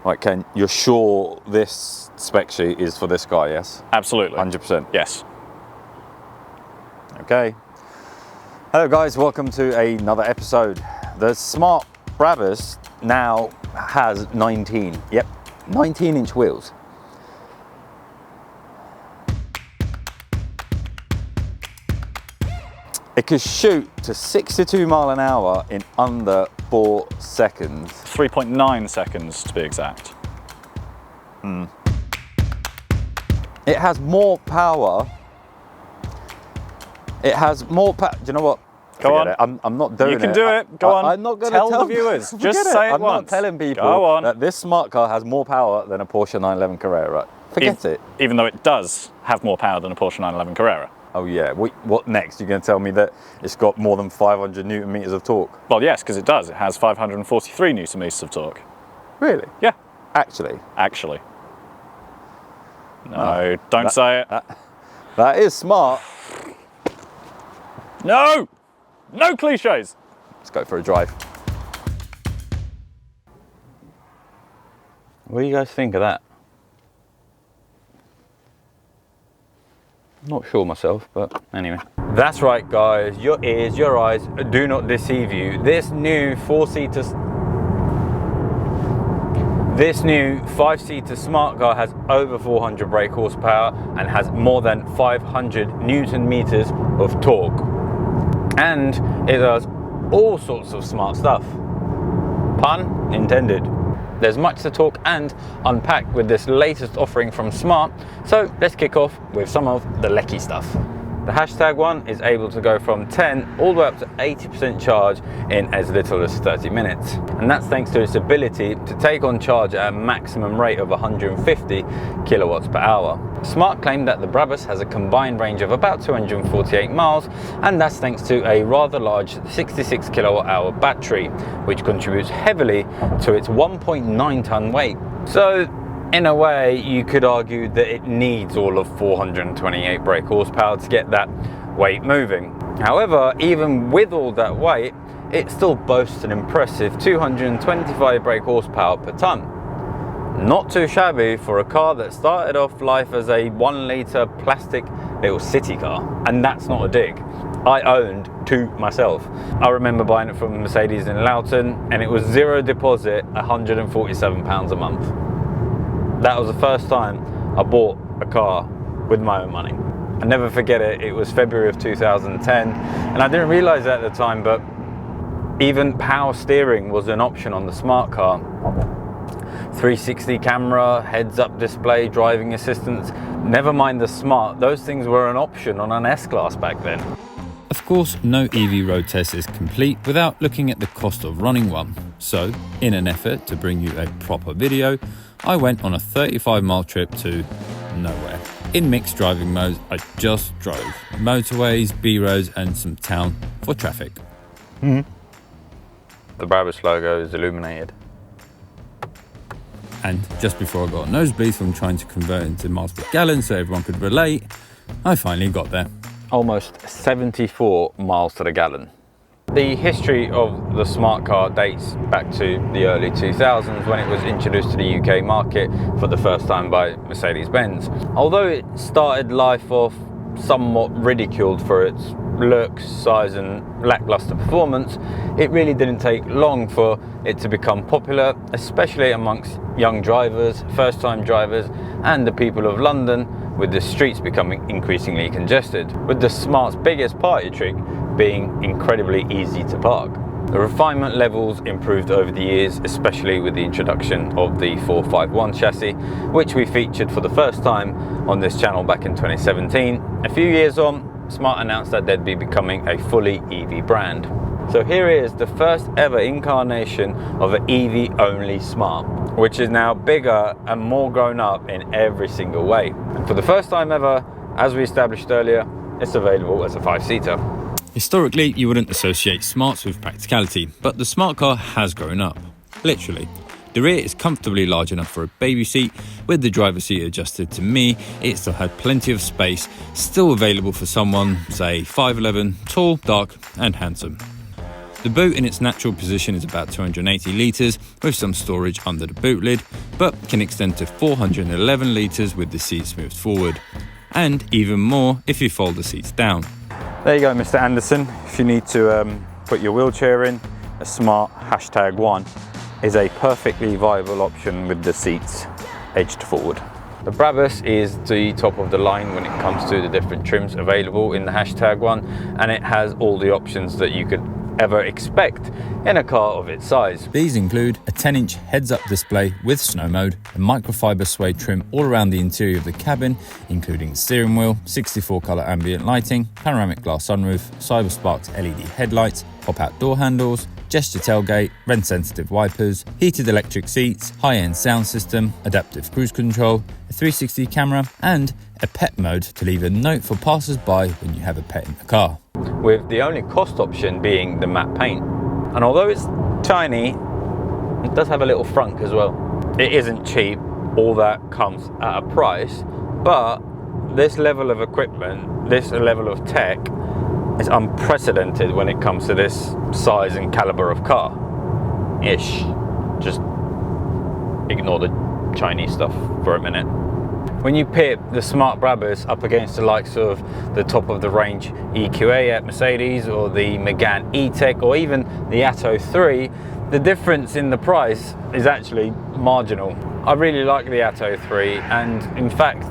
Right, Ken, you're sure this spec sheet is for this guy, yes? Absolutely. 100%? Yes. Okay. Hello guys, welcome to another episode. The Smart Brabus now has 19 19-inch wheels. It can shoot to 62 mile an hour in under 4 seconds. 3.9 seconds to be exact. It has more power. It has more power. Do you know what? Go on. It. I'm not doing it. You can do it. Go on. I'm not going to tell the viewers. Just say it I'm once. not telling people Go on. that this smart car has more power than a Porsche 911 Carrera. Forget it. Even though it does have more power than a Porsche 911 Carrera. Oh yeah. What next? You're going to tell me that it's got more than 500 newton meters of torque? Well, yes, because it does. It has 543 newton meters of torque. Really? Yeah. Actually. No, don't say it. That is smart. No cliches. Let's go for a drive. What do you guys think of that? Not sure myself, but anyway. That's right, guys. Your ears, your eyes do not deceive you. This new 5-seater smart car has over 400 brake horsepower and has more than 500 newton meters of torque. And it does all sorts of smart stuff. Pun intended. There's much to talk and unpack with this latest offering from Smart, so let's kick off with some of the lecky stuff. The hashtag one is able to go from 10 all the way up to 80% charge in as little as 30 minutes. And that's thanks to its ability to take on charge at a maximum rate of 150 kilowatts per hour. Smart claimed that the Brabus has a combined range of about 248 miles, and that's thanks to a rather large 66 kilowatt hour battery, which contributes heavily to its 1.9 ton weight. So, in a way, you could argue that it needs all of 428 brake horsepower to get that weight moving. However, even with all that weight, it still boasts an impressive 225 brake horsepower per ton. Not too shabby for a car that started off life as a 1 litre plastic little city car. And that's not a dig. I owned 2 myself. I remember buying it from Mercedes in Loughton, and it was 0 deposit, £147 a month. That was the first time I bought a car with my own money. I never forget it. It was February of 2010, and I didn't realize at the time, but even power steering was an option on the smart car. 360 camera, heads-up display, driving assistance, never mind the smart, those things were an option on an S-Class back then. Of course, no EV road test is complete without looking at the cost of running one. So, in an effort to bring you a proper video, I went on a 35-mile trip to nowhere. In mixed driving mode, I just drove motorways, B-roads and some town for traffic. The Brabus logo is illuminated. And just before I got a nosebleed from trying to convert into miles per gallon so everyone could relate, I finally got there. Almost 74 miles to the gallon. The history of the smart car dates back to the early 2000s when it was introduced to the UK market for the first time by Mercedes-Benz. Although it started life off somewhat ridiculed for its looks, size and lackluster performance, it really didn't take long for it to become popular, especially amongst young drivers, first-time drivers and the people of London, with the streets becoming increasingly congested, with the Smart's biggest party trick being incredibly easy to park. The refinement levels improved over the years, especially with the introduction of the 451 chassis, which we featured for the first time on this channel back in 2017. A few years on, Smart announced that they'd be becoming a fully EV brand. So here is the first ever incarnation of an EV only Smart, which is now bigger and more grown up in every single way. And for the first time ever, as we established earlier, it's available as a 5-seater. Historically, you wouldn't associate Smarts with practicality, but the smart car has grown up. Literally. The rear is comfortably large enough for a baby seat. With the driver's seat adjusted to me, it still had plenty of space, still available for someone, say 5'11", tall, dark and handsome. The boot in its natural position is about 280 litres with some storage under the boot lid, but can extend to 411 litres with the seats moved forward, and even more if you fold the seats down. There you go, Mr. Anderson. If you need to put your wheelchair in, a Smart #1 is a perfectly viable option with the seats edged forward. The Brabus is the top of the line when it comes to the different trims available in the #1, and it has all the options that you could ever expect in a car of its size. These include a 10-inch heads-up display with snow mode, a microfiber suede trim all around the interior of the cabin, including steering wheel, 64-colour ambient lighting, panoramic glass sunroof, Cybersparks LED headlights, pop-out door handles, gesture tailgate, rain-sensitive wipers, heated electric seats, high-end sound system, adaptive cruise control, a 360 camera, and a pet mode to leave a note for passers-by when you have a pet in the car. With the only cost option being the matte paint. And although it's tiny, it does have a little frunk as well. It isn't cheap, all that comes at a price, but this level of equipment, this level of tech, is unprecedented when it comes to this size and caliber of car. Ish. Just ignore the Chinese stuff for a minute. When you pit the Smart Barbs up against the likes of the top of the range EQA at Mercedes, or the Megane E-Tech, or even the Atto 3, the difference in the price is actually marginal. I really like the Atto 3, and in fact,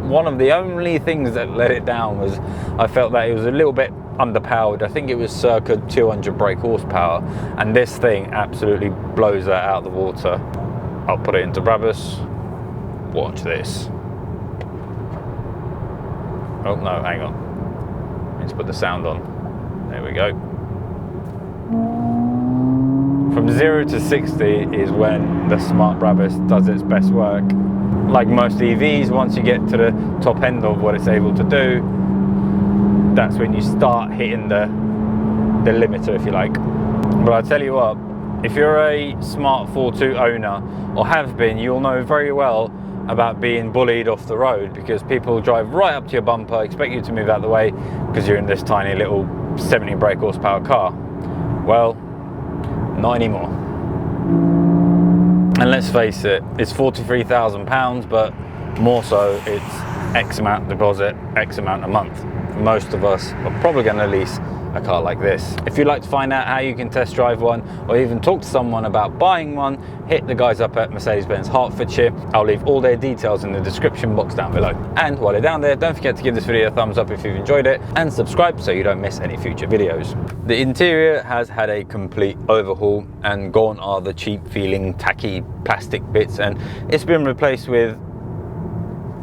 one of the only things that let it down was I felt that it was a little bit underpowered. I think it was circa 200 brake horsepower, and this thing absolutely blows that out of the water. I'll put it into Brabus. Watch this. Oh no, hang on. Let's put the sound on. There we go. From 0 to 60 is when the Smart Brabus does its best work. Like most EVs, once you get to the top end of what it's able to do, that's when you start hitting the limiter, if you like. But I'll tell you what, if you're a Smart 4.2 owner, or have been, you'll know very well about being bullied off the road, because people drive right up to your bumper, expect you to move out the way because you're in this tiny little 70 brake horsepower car. Well, not anymore. And let's face it, it's £43,000, but more so it's X amount deposit, X amount a month. Most of us are probably going to lease a car like this. If you'd like to find out how you can test drive one, or even talk to someone about buying one, hit the guys up at Mercedes-Benz Hertfordshire. I'll leave all their details in the description box down below. And while you're down there, don't forget to give this video a thumbs up if you've enjoyed it, and subscribe so you don't miss any future videos. The interior has had a complete overhaul, and gone are the cheap feeling tacky plastic bits, and it's been replaced with,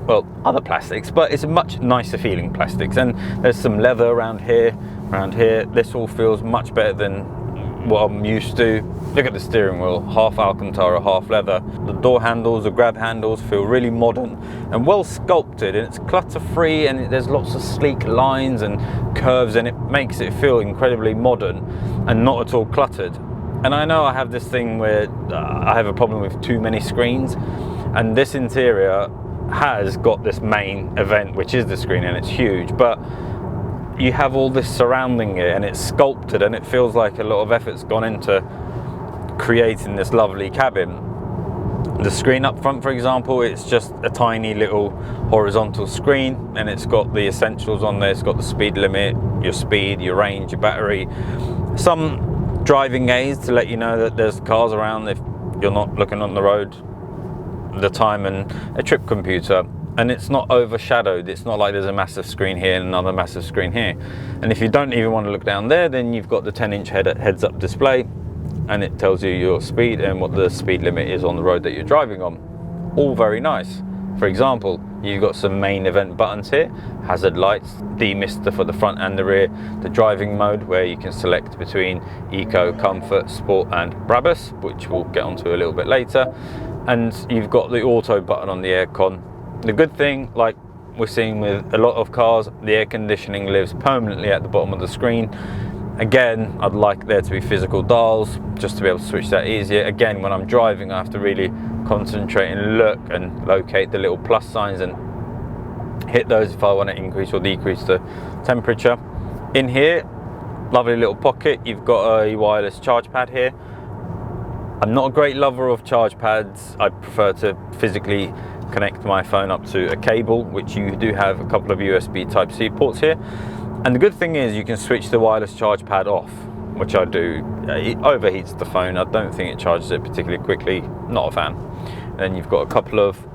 well, other plastics, but it's a much nicer feeling plastics. And there's some leather around here. This all feels much better than what I'm used to. Look at the steering wheel, half Alcantara, half leather. The door handles, the grab handles feel really modern and well sculpted, and it's clutter free, and there's lots of sleek lines and curves, and it makes it feel incredibly modern and not at all cluttered. And I know I have this thing where I have a problem with too many screens, and this interior has got this main event, which is the screen, and it's huge, but you have all this surrounding it, and it's sculpted, and it feels like a lot of effort's gone into creating this lovely cabin. The screen up front, for example, it's just a tiny little horizontal screen, and it's got the essentials on there. It's got the speed limit, your speed, your range, your battery, some driving aids to let you know that there's cars around if you're not looking on the road, the time, and a trip computer. And it's not overshadowed. It's not like there's a massive screen here and another massive screen here. And if you don't even want to look down there, then you've got the 10-inch heads-up display, and it tells you your speed and what the speed limit is on the road that you're driving on. All very nice. For example, you've got some main event buttons here, hazard lights, demister for the front and the rear, the driving mode where you can select between eco, comfort, sport and Brabus, which we'll get onto a little bit later. And you've got the auto button on the aircon. The good thing, like we're seeing with a lot of cars, the air conditioning lives permanently at the bottom of the screen. Again, I'd like there to be physical dials just to be able to switch that easier. Again, when I'm driving, I have to really concentrate and look and locate the little plus signs and hit those if I want to increase or decrease the temperature. In here, lovely little pocket. You've got a wireless charge pad here. I'm not a great lover of charge pads. I prefer to physically connect my phone up to a cable, which you do have a couple of USB Type-C ports here. And the good thing is you can switch the wireless charge pad off, which I do. It overheats the phone. I don't think it charges it particularly quickly. Not a fan. And then you've got a couple of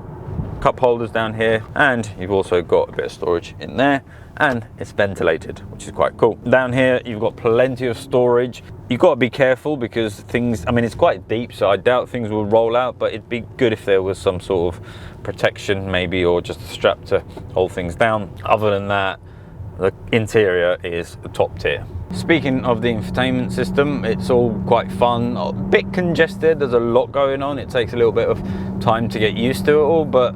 cup holders down here, and you've also got a bit of storage in there, and it's ventilated, which is quite cool. Down here you've got plenty of storage. You've got to be careful because things, I mean, it's quite deep, so I doubt things will roll out, but it'd be good if there was some sort of protection maybe, or just a strap to hold things down. Other than that, the interior is top tier. Speaking of the infotainment system, it's all quite fun, a bit congested, there's a lot going on. It takes a little bit of time to get used to it all, but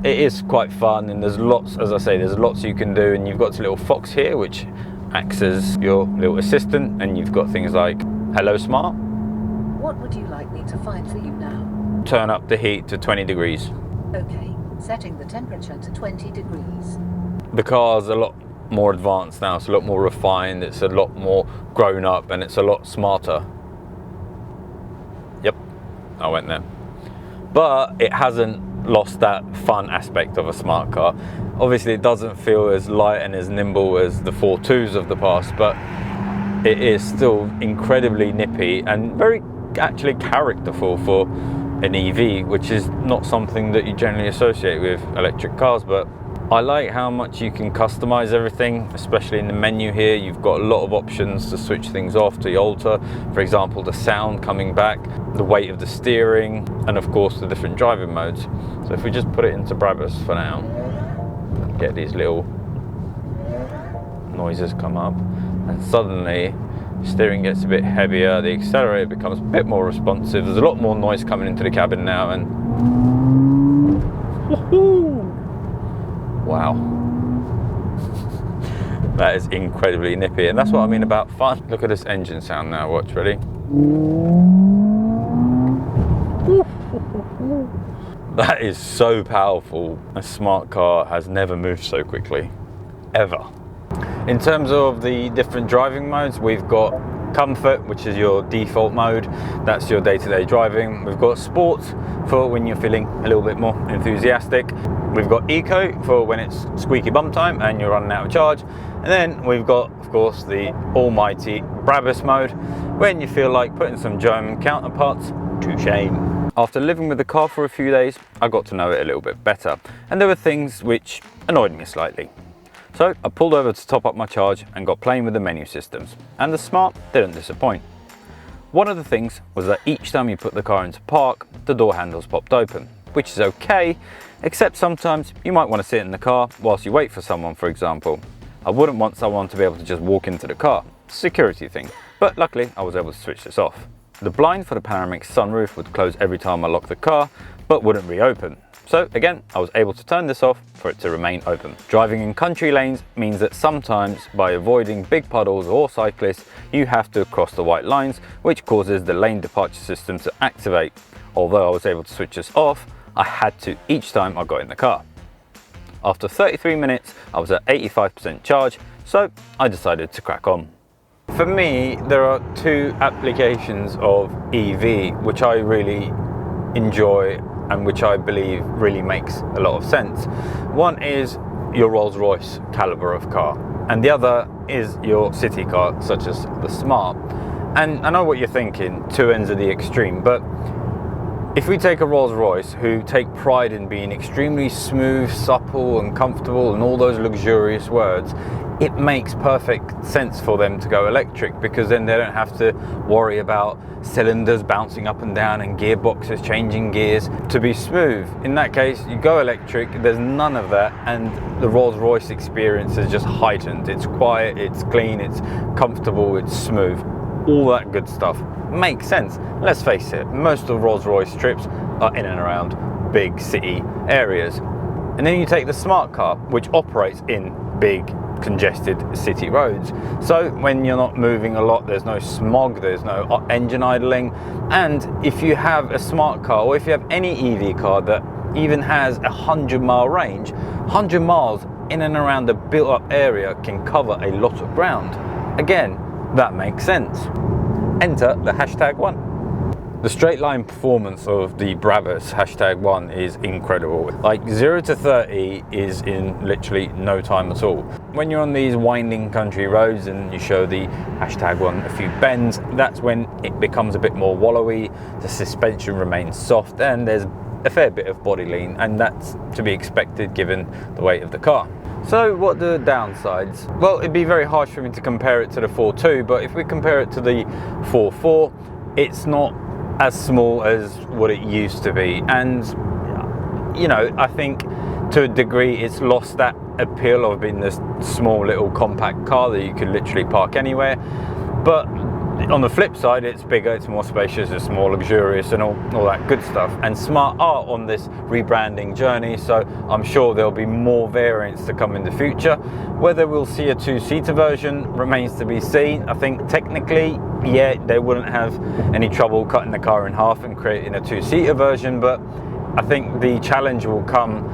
it is quite fun, and there's lots, as I say, there's lots you can do. And you've got this little fox here which acts as your little assistant, and you've got things like hello smart. What would you like me to find for you now? Turn up the heat to 20 degrees. Okay, setting the temperature to 20 degrees. The car's a lot more advanced now, it's a lot more refined, it's a lot more grown up, and it's a lot smarter. Yep, I went there. But it hasn't lost that fun aspect of a smart car. Obviously it doesn't feel as light and as nimble as the 4.2s of the past, but it is still incredibly nippy and very actually characterful for an EV, which is not something that you generally associate with electric cars. But I like how much you can customize everything, especially in the menu here. You've got a lot of options to switch things off, to alter, for example, the sound coming back, the weight of the steering, and of course the different driving modes. So if we just put it into Brabus for now, get these little noises come up, and suddenly steering gets a bit heavier, the accelerator becomes a bit more responsive, there's a lot more noise coming into the cabin now, and woohoo! Wow, that is incredibly nippy, and that's what I mean about fun. Look at this engine sound now, watch, ready? That is so powerful. A smart car has never moved so quickly, ever. In terms of the different driving modes, we've got Comfort, which is your default mode. That's your day-to-day driving. We've got Sport for when you're feeling a little bit more enthusiastic. We've got Eco for when it's squeaky bum time and you're running out of charge. And then we've got, of course, the almighty Brabus mode, when you feel like putting some German counterparts to shame. After living with the car for a few days, I got to know it a little bit better, and there were things which annoyed me slightly. So I pulled over to top up my charge and got playing with the menu systems, and the Smart didn't disappoint. One of the things was that each time you put the car into park, the door handles popped open, which is okay, except sometimes you might want to sit in the car whilst you wait for someone, for example. I wouldn't want someone to be able to just walk into the car, security thing, but luckily I was able to switch this off. The blind for the panoramic sunroof would close every time I locked the car, but wouldn't reopen. So again, I was able to turn this off for it to remain open. Driving in country lanes means that sometimes by avoiding big puddles or cyclists, you have to cross the white lines, which causes the lane departure system to activate. Although I was able to switch this off, I had to each time I got in the car. After 33 minutes, I was at 85% charge, so I decided to crack on. For me, there are two applications of EV which I really enjoy and which I believe really makes a lot of sense. One is your Rolls-Royce caliber of car, and the other is your city car, such as the Smart. And I know what you're thinking, two ends of the extreme, but if we take a Rolls-Royce who take pride in being extremely smooth, supple and comfortable and all those luxurious words, it makes perfect sense for them to go electric, because then they don't have to worry about cylinders bouncing up and down and gearboxes changing gears to be smooth. In that case, you go electric, there's none of that, and the Rolls-Royce experience is just heightened. It's quiet, it's clean, it's comfortable, it's smooth. All that good stuff makes sense. Let's face it, most of Rolls-Royce trips are in and around big city areas. And then you take the Smart car, which operates in big congested city roads. So when you're not moving a lot, there's no smog, there's no engine idling. And if you have a Smart car, or if you have any EV car that even has a 100-mile range, 100 miles in and around the built-up area can cover a lot of ground. Again, that makes sense. Enter the #1. The straight line performance of the Brabus #1 is incredible. Like 0 to 30 is in literally no time at all. When you're on these winding country roads and you show the #1 a few bends, that's when it becomes a bit more wallowy, the suspension remains soft, and there's a fair bit of body lean, and that's to be expected given the weight of the car. So what are the downsides? Well, it'd be very harsh for me to compare it to the 4.2, but if we compare it to the 4.4, it's not as small as what it used to be, and you know, I think to a degree it's lost that appeal of being this small little compact car that you could literally park anywhere. But on the flip side, it's bigger, it's more spacious, it's more luxurious, and all that good stuff. And Smart are on this rebranding journey, so I'm sure there'll be more variants to come in the future. Whether we'll see a 2-seater version remains to be seen. I think technically, yeah, they wouldn't have any trouble cutting the car in half and creating a 2-seater version, but I think the challenge will come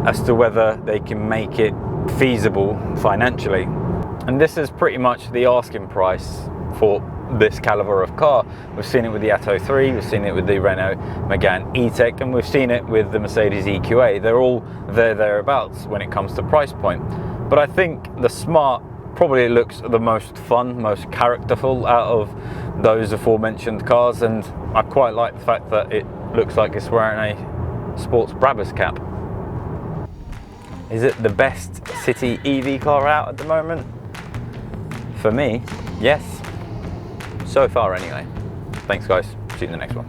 as to whether they can make it feasible financially. And this is pretty much the asking price for this caliber of car. We've seen it with the Atto 3, we've seen it with the Renault Megane E-Tech, and we've seen it with the Mercedes EQA. They're all thereabouts when it comes to price point. But I think the Smart probably looks the most fun, most characterful out of those aforementioned cars, and I quite like the fact that it looks like it's wearing a sports Brabus cap. Is it the best city EV car out at the moment? For me, yes. So far anyway. Thanks guys, see you in the next one.